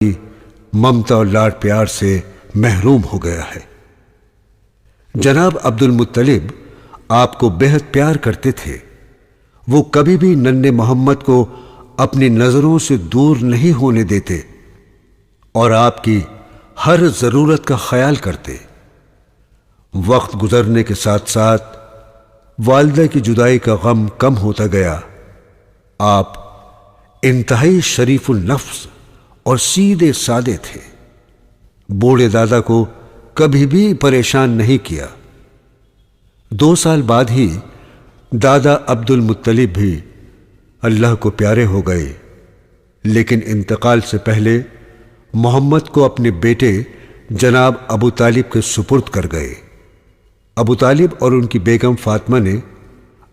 ممتا اور لاڈ پیار سے محروم ہو گیا ہے۔ جناب عبد المطلب آپ کو بہت پیار کرتے تھے۔ وہ کبھی بھی ننھے محمد کو اپنی نظروں سے دور نہیں ہونے دیتے اور آپ کی ہر ضرورت کا خیال کرتے۔ وقت گزرنے کے ساتھ ساتھ والدہ کی جدائی کا غم کم ہوتا گیا۔ آپ انتہائی شریف النفس اور سیدھے سادے تھے۔ بوڑھے دادا کو کبھی بھی پریشان نہیں کیا۔ 2 سال بعد ہی دادا عبد المطلب بھی اللہ کو پیارے ہو گئے، لیکن انتقال سے پہلے محمد کو اپنے بیٹے جناب ابو طالب کے سپرد کر گئے۔ ابو طالب اور ان کی بیگم فاطمہ نے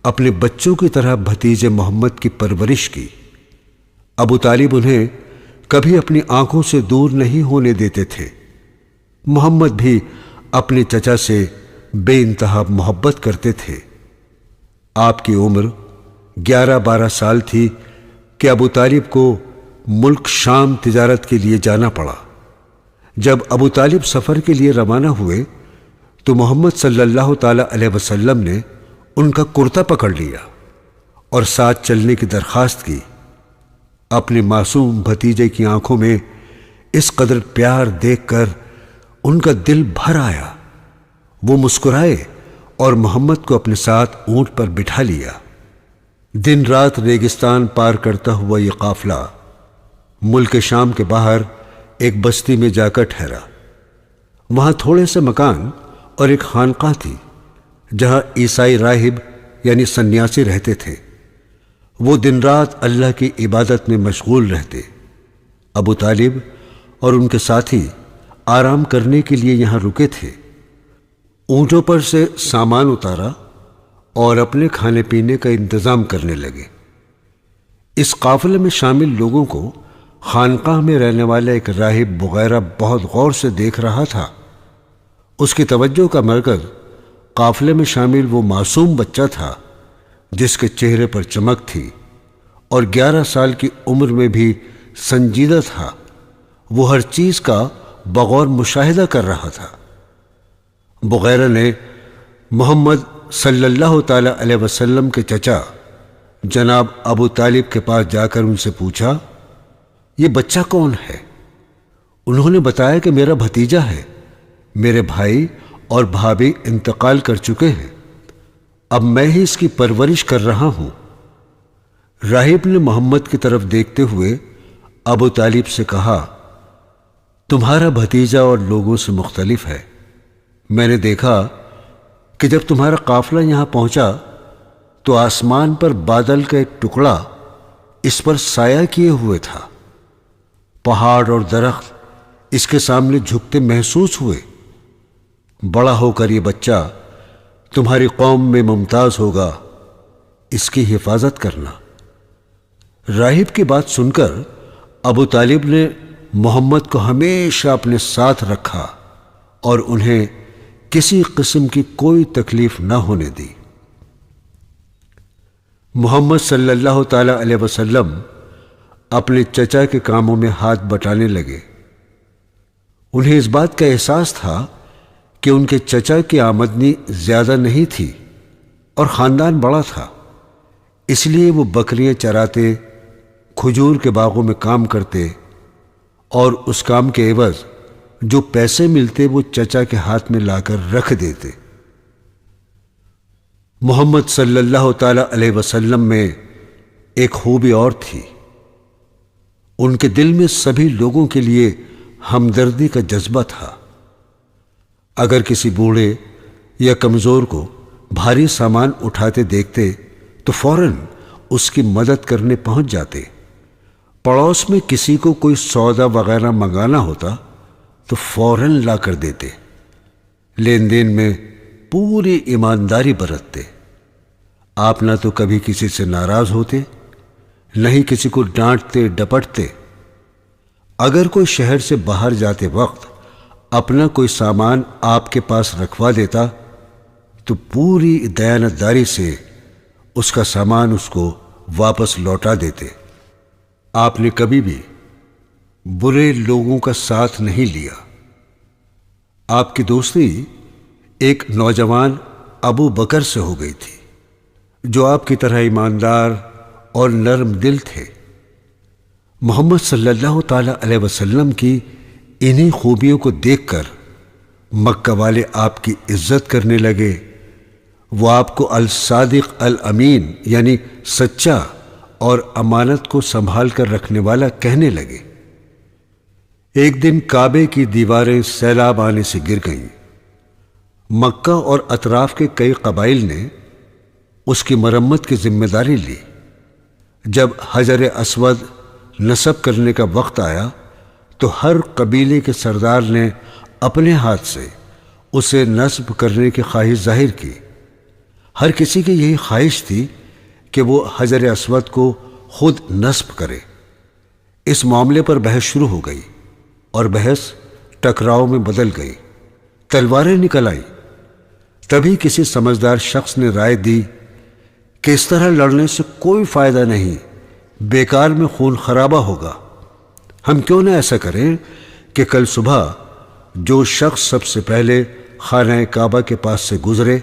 اپنے بچوں کی طرح بھتیجے محمد کی پرورش کی۔ ابو طالب انہیں کبھی اپنی آنکھوں سے دور نہیں ہونے دیتے تھے۔ محمد بھی اپنے چچا سے بے انتہا محبت کرتے تھے۔ آپ کی عمر 11-12 سال تھی کہ ابو طالب کو ملک شام تجارت کے لیے جانا پڑا۔ جب ابو طالب سفر کے لیے روانہ ہوئے تو محمد صلی اللہ تعالی علیہ وسلم نے ان کا کرتا پکڑ لیا اور ساتھ چلنے کی درخواست کی۔ اپنے معصوم بھتیجے کی آنکھوں میں اس قدر پیار دیکھ کر ان کا دل بھر آیا۔ وہ مسکرائے اور محمد کو اپنے ساتھ اونٹ پر بٹھا لیا۔ دن رات ریگستان پار کرتا ہوا یہ قافلہ ملک شام کے باہر ایک بستی میں جا کر ٹھہرا۔ وہاں تھوڑے سے مکان اور ایک خانقاہ تھی جہاں عیسائی راہب یعنی سنیاسی رہتے تھے۔ وہ دن رات اللہ کی عبادت میں مشغول رہتے۔ ابو طالب اور ان کے ساتھی آرام کرنے کے لیے یہاں رکے تھے۔ اونٹوں پر سے سامان اتارا اور اپنے کھانے پینے کا انتظام کرنے لگے۔ اس قافلے میں شامل لوگوں کو خانقاہ میں رہنے والا ایک راہب بغیرہ بہت غور سے دیکھ رہا تھا۔ اس کی توجہ کا مرکز قافلے میں شامل وہ معصوم بچہ تھا جس کے چہرے پر چمک تھی اور 11 سال کی عمر میں بھی سنجیدہ تھا۔ وہ ہر چیز کا بغور مشاہدہ کر رہا تھا۔ بغیرہ نے محمد صلی اللہ تعالی علیہ وسلم کے چچا جناب ابو طالب کے پاس جا کر ان سے پوچھا، یہ بچہ کون ہے؟ انہوں نے بتایا کہ میرا بھتیجا ہے۔ میرے بھائی اور بھابھی انتقال کر چکے ہیں، اب میں ہی اس کی پرورش کر رہا ہوں۔ راہب نے محمد کی طرف دیکھتے ہوئے ابو طالب سے کہا، تمہارا بھتیجا اور لوگوں سے مختلف ہے۔ میں نے دیکھا کہ جب تمہارا قافلہ یہاں پہنچا تو آسمان پر بادل کا ایک ٹکڑا اس پر سایہ کیے ہوئے تھا۔ پہاڑ اور درخت اس کے سامنے جھکتے محسوس ہوئے۔ بڑا ہو کر یہ بچہ تمہاری قوم میں ممتاز ہوگا، اس کی حفاظت کرنا۔ راہب کی بات سن کر ابو طالب نے محمد کو ہمیشہ اپنے ساتھ رکھا اور انہیں کسی قسم کی کوئی تکلیف نہ ہونے دی۔ محمد صلی اللہ تعالی علیہ وسلم اپنے چچا کے کاموں میں ہاتھ بٹانے لگے۔ انہیں اس بات کا احساس تھا کہ ان کے چچا کی آمدنی زیادہ نہیں تھی اور خاندان بڑا تھا، اس لیے وہ بکریاں چراتے، کھجور کے باغوں میں کام کرتے اور اس کام کے عوض جو پیسے ملتے وہ چچا کے ہاتھ میں لا کر رکھ دیتے۔ محمد صلی اللہ تعالی علیہ وسلم میں ایک خوبی اور تھی، ان کے دل میں سبھی لوگوں کے لیے ہمدردی کا جذبہ تھا۔ اگر کسی بوڑھے یا کمزور کو بھاری سامان اٹھاتے دیکھتے تو فوراً اس کی مدد کرنے پہنچ جاتے۔ پڑوس میں کسی کو کوئی سودا وغیرہ منگانا ہوتا تو فوراً لا کر دیتے۔ لین دین میں پوری ایمانداری برتتے۔ آپ نہ تو کبھی کسی سے ناراض ہوتے، نہ ہی کسی کو ڈانٹتے ڈپٹتے۔ اگر کوئی شہر سے باہر جاتے وقت اپنا کوئی سامان آپ کے پاس رکھوا دیتا تو پوری دیانتداری سے اس کا سامان اس کو واپس لوٹا دیتے۔ آپ نے کبھی بھی برے لوگوں کا ساتھ نہیں لیا۔ آپ کی دوستی ایک نوجوان ابو بکر سے ہو گئی تھی جو آپ کی طرح ایماندار اور نرم دل تھے۔ محمد صلی اللہ تعالی علیہ وسلم کی انہی خوبیوں کو دیکھ کر مکہ والے آپ کی عزت کرنے لگے۔ وہ آپ کو الصادق الامین یعنی سچا اور امانت کو سنبھال کر رکھنے والا کہنے لگے۔ ایک دن کعبے کی دیواریں سیلاب آنے سے گر گئیں۔ مکہ اور اطراف کے کئی قبائل نے اس کی مرمت کی ذمہ داری لی۔ جب حجر اسود نصب کرنے کا وقت آیا تو ہر قبیلے کے سردار نے اپنے ہاتھ سے اسے نصب کرنے کی خواہش ظاہر کی۔ ہر کسی کی یہی خواہش تھی کہ وہ حجر اسود کو خود نصب کرے۔ اس معاملے پر بحث شروع ہو گئی اور بحث ٹکراؤ میں بدل گئی۔ تلواریں نکل آئیں۔ تبھی کسی سمجھدار شخص نے رائے دی کہ اس طرح لڑنے سے کوئی فائدہ نہیں، بیکار میں خون خرابہ ہوگا۔ ہم کیوں نہ ایسا کریں کہ کل صبح جو شخص سب سے پہلے خانہ کعبہ کے پاس سے گزرے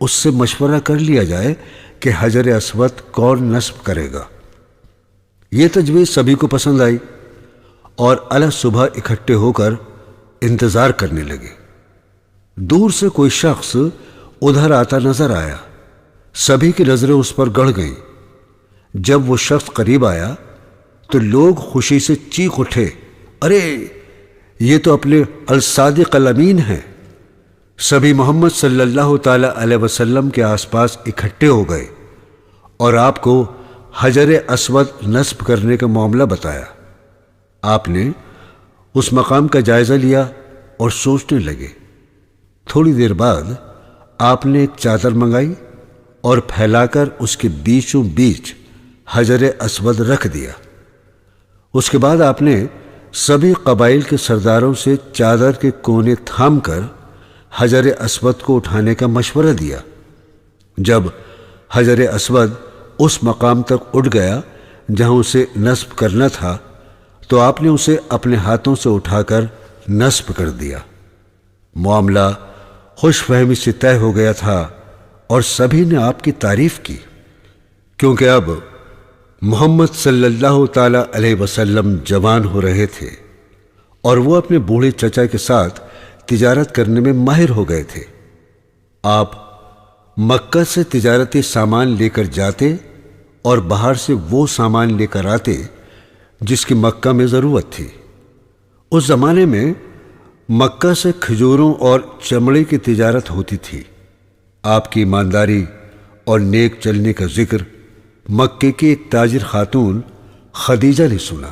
اس سے مشورہ کر لیا جائے کہ حجر اسود کون نصب کرے گا۔ یہ تجویز سبھی کو پسند آئی اور الگ صبح اکٹھے ہو کر انتظار کرنے لگے۔ دور سے کوئی شخص ادھر آتا نظر آیا۔ سبھی کی نظریں اس پر گڑ گئیں۔ جب وہ شخص قریب آیا تو لوگ خوشی سے چیخ اٹھے، ارے یہ تو اپنے الصادق الامین ہیں۔ سبھی محمد صلی اللہ تعالی علیہ وسلم کے آس پاس اکٹھے ہو گئے اور آپ کو حجر اسود نصب کرنے کا معاملہ بتایا۔ آپ نے اس مقام کا جائزہ لیا اور سوچنے لگے۔ تھوڑی دیر بعد آپ نے ایک چادر منگائی اور پھیلا کر اس کے بیچوں بیچ حجر اسود رکھ دیا۔ اس کے بعد آپ نے سبھی قبائل کے سرداروں سے چادر کے کونے تھام کر حجر اسود کو اٹھانے کا مشورہ دیا۔ جب حجر اسود اس مقام تک اٹھ گیا جہاں اسے نصب کرنا تھا تو آپ نے اسے اپنے ہاتھوں سے اٹھا کر نصب کر دیا۔ معاملہ خوش فہمی سے طے ہو گیا تھا اور سبھی نے آپ کی تعریف کی، کیونکہ اب محمد صلی اللہ تعالی علیہ وسلم جوان ہو رہے تھے اور وہ اپنے بوڑھے چچا کے ساتھ تجارت کرنے میں ماہر ہو گئے تھے۔ آپ مکہ سے تجارتی سامان لے کر جاتے اور باہر سے وہ سامان لے کر آتے جس کی مکہ میں ضرورت تھی۔ اس زمانے میں مکہ سے کھجوروں اور چمڑے کی تجارت ہوتی تھی۔ آپ کی ایمانداری اور نیک چلنے کا ذکر مکے کی ایک تاجر خاتون خدیجہ نے سنا۔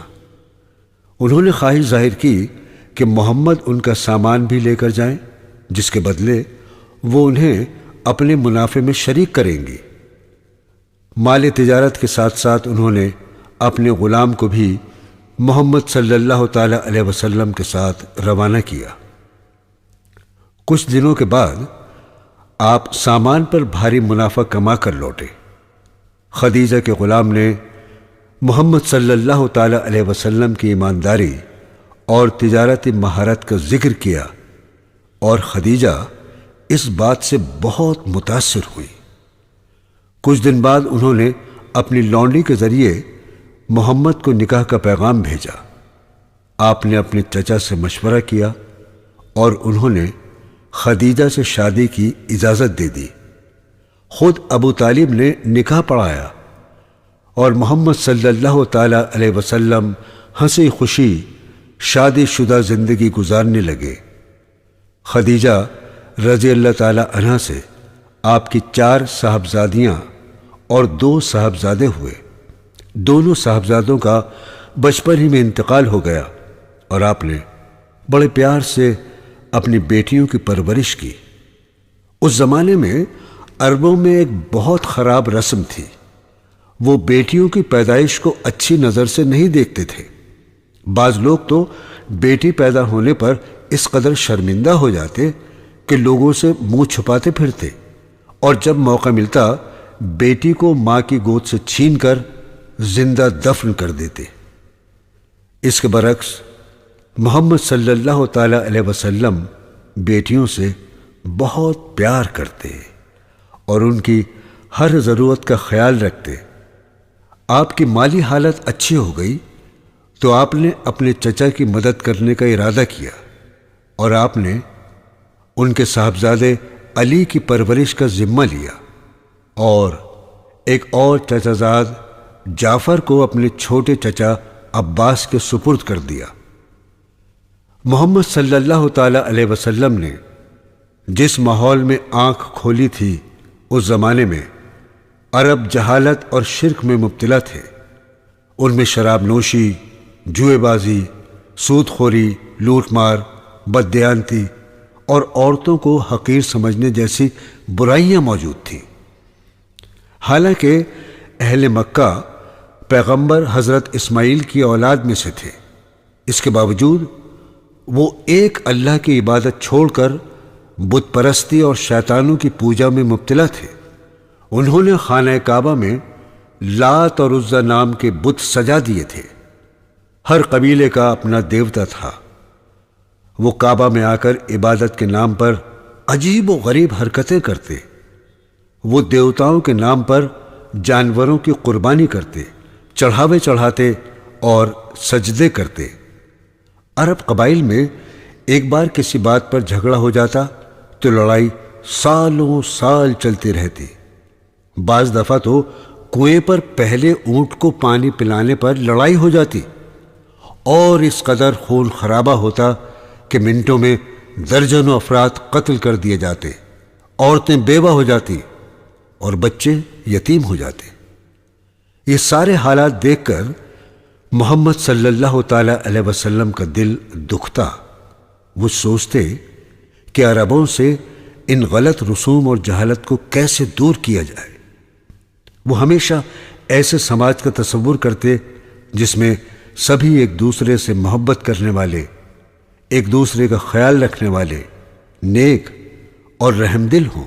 انہوں نے خواہش ظاہر کی کہ محمد ان کا سامان بھی لے کر جائیں، جس کے بدلے وہ انہیں اپنے منافع میں شریک کریں گی۔ مال تجارت کے ساتھ ساتھ انہوں نے اپنے غلام کو بھی محمد صلی اللہ تعالی علیہ وسلم کے ساتھ روانہ کیا۔ کچھ دنوں کے بعد آپ سامان پر بھاری منافع کما کر لوٹے۔ خدیجہ کے غلام نے محمد صلی اللہ تعالی علیہ وسلم کی ایمانداری اور تجارتی مہارت کا ذکر کیا اور خدیجہ اس بات سے بہت متاثر ہوئی۔ کچھ دن بعد انہوں نے اپنی لونڈی کے ذریعے محمد کو نکاح کا پیغام بھیجا۔ آپ نے اپنے چچا سے مشورہ کیا اور انہوں نے خدیجہ سے شادی کی اجازت دے دی۔ خود ابو طالب نے نکاح پڑھایا اور محمد صلی اللہ تعالی علیہ وسلم ہنسی خوشی شادی شدہ زندگی گزارنے لگے۔ خدیجہ رضی اللہ تعالی عنہا سے آپ کی 4 صاحبزادیاں اور 2 صاحبزادے ہوئے۔ دونوں صاحبزادوں کا بچپن ہی میں انتقال ہو گیا اور آپ نے بڑے پیار سے اپنی بیٹیوں کی پرورش کی۔ اس زمانے میں عربوں میں ایک بہت خراب رسم تھی۔ وہ بیٹیوں کی پیدائش کو اچھی نظر سے نہیں دیکھتے تھے۔ بعض لوگ تو بیٹی پیدا ہونے پر اس قدر شرمندہ ہو جاتے کہ لوگوں سے منہ چھپاتے پھرتے اور جب موقع ملتا بیٹی کو ماں کی گود سے چھین کر زندہ دفن کر دیتے۔ اس کے برعکس محمد صلی اللہ تعالی علیہ وسلم بیٹیوں سے بہت پیار کرتے اور ان کی ہر ضرورت کا خیال رکھتے۔ آپ کی مالی حالت اچھی ہو گئی تو آپ نے اپنے چچا کی مدد کرنے کا ارادہ کیا اور آپ نے ان کے صاحبزادے علی کی پرورش کا ذمہ لیا اور ایک اور چچا زاد جعفر کو اپنے چھوٹے چچا عباس کے سپرد کر دیا۔ محمد صلی اللہ تعالی علیہ وسلم نے جس ماحول میں آنکھ کھولی تھی اس زمانے میں عرب جہالت اور شرک میں مبتلا تھے۔ ان میں شراب نوشی، جوئے بازی، سود خوری، لوٹ مار، بددیانتی اور عورتوں کو حقیر سمجھنے جیسی برائیاں موجود تھیں۔ حالانکہ اہل مکہ پیغمبر حضرت اسماعیل کی اولاد میں سے تھے، اس کے باوجود وہ ایک اللہ کی عبادت چھوڑ کر بت پرستی اور شیطانوں کی پوجا میں مبتلا تھے۔ انہوں نے خانہ کعبہ میں لات اور عزا نام کے بت سجا دیے تھے۔ ہر قبیلے کا اپنا دیوتا تھا۔ وہ کعبہ میں آ کر عبادت کے نام پر عجیب و غریب حرکتیں کرتے۔ وہ دیوتاؤں کے نام پر جانوروں کی قربانی کرتے، چڑھاوے چڑھاتے اور سجدے کرتے۔ عرب قبائل میں ایک بار کسی بات پر جھگڑا ہو جاتا تو لڑائی سالوں سال چلتی رہتی۔ بعض دفعہ تو کنویں پر پہلے اونٹ کو پانی پلانے پر لڑائی ہو جاتی اور اس قدر خون خرابہ ہوتا کہ منٹوں میں درجنوں افراد قتل کر دیے جاتے، عورتیں بیوہ ہو جاتی اور بچے یتیم ہو جاتے۔ یہ سارے حالات دیکھ کر محمد صلی اللہ تعالی علیہ وسلم کا دل دکھتا۔ وہ سوچتے کہ عربوں سے ان غلط رسوم اور جہالت کو کیسے دور کیا جائے۔ وہ ہمیشہ ایسے سماج کا تصور کرتے جس میں سبھی ایک دوسرے سے محبت کرنے والے، ایک دوسرے کا خیال رکھنے والے، نیک اور رحم دل ہوں۔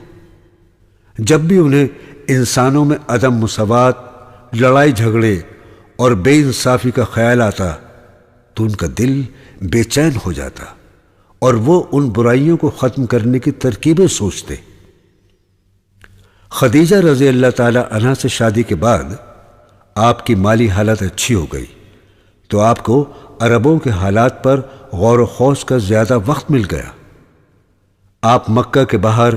جب بھی انہیں انسانوں میں عدم مساوات، لڑائی جھگڑے اور بے انصافی کا خیال آتا تو ان کا دل بے چین ہو جاتا اور وہ ان برائیوں کو ختم کرنے کی ترکیبیں سوچتے۔ خدیجہ رضی اللہ تعالی عنہا سے شادی کے بعد آپ کی مالی حالت اچھی ہو گئی تو آپ کو عربوں کے حالات پر غور و خوض کا زیادہ وقت مل گیا۔ آپ مکہ کے باہر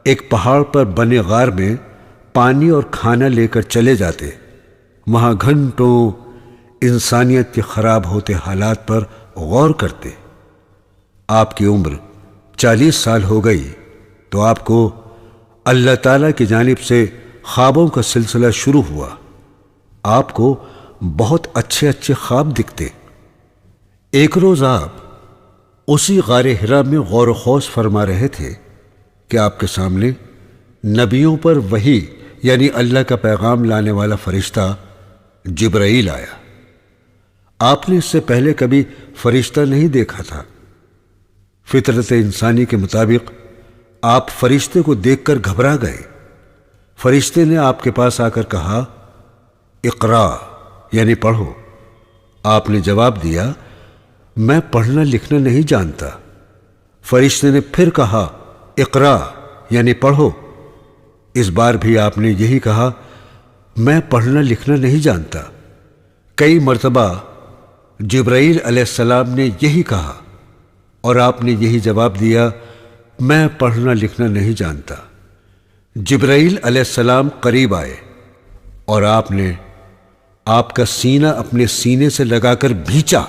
ایک پہاڑ پر بنے غار میں پانی اور کھانا لے کر چلے جاتے۔ وہاں گھنٹوں انسانیت کے خراب ہوتے حالات پر غور کرتے۔ آپ کی عمر 40 سال ہو گئی تو آپ کو اللہ تعالیٰ کی جانب سے خوابوں کا سلسلہ شروع ہوا۔ آپ کو بہت اچھے اچھے خواب دکھتے۔ ایک روز آپ اسی غار حرا میں غور و خوض فرما رہے تھے کہ آپ کے سامنے نبیوں پر وحی یعنی اللہ کا پیغام لانے والا فرشتہ جبرائیل آیا۔ آپ نے اس سے پہلے کبھی فرشتہ نہیں دیکھا تھا۔ فطرت انسانی کے مطابق آپ فرشتے کو دیکھ کر گھبرا گئے۔ فرشتے نے آپ کے پاس آ کر کہا، اقرا یعنی پڑھو۔ آپ نے جواب دیا، میں پڑھنا لکھنا نہیں جانتا۔ فرشتے نے پھر کہا، اقرا یعنی پڑھو۔ اس بار بھی آپ نے یہی کہا، میں پڑھنا لکھنا نہیں جانتا۔ کئی مرتبہ جبرائیل علیہ السلام نے یہی کہا اور آپ نے یہی جواب دیا، میں پڑھنا لکھنا نہیں جانتا۔ جبرائیل علیہ السلام قریب آئے اور آپ نے آپ کا سینہ اپنے سینے سے لگا کر بھینچا۔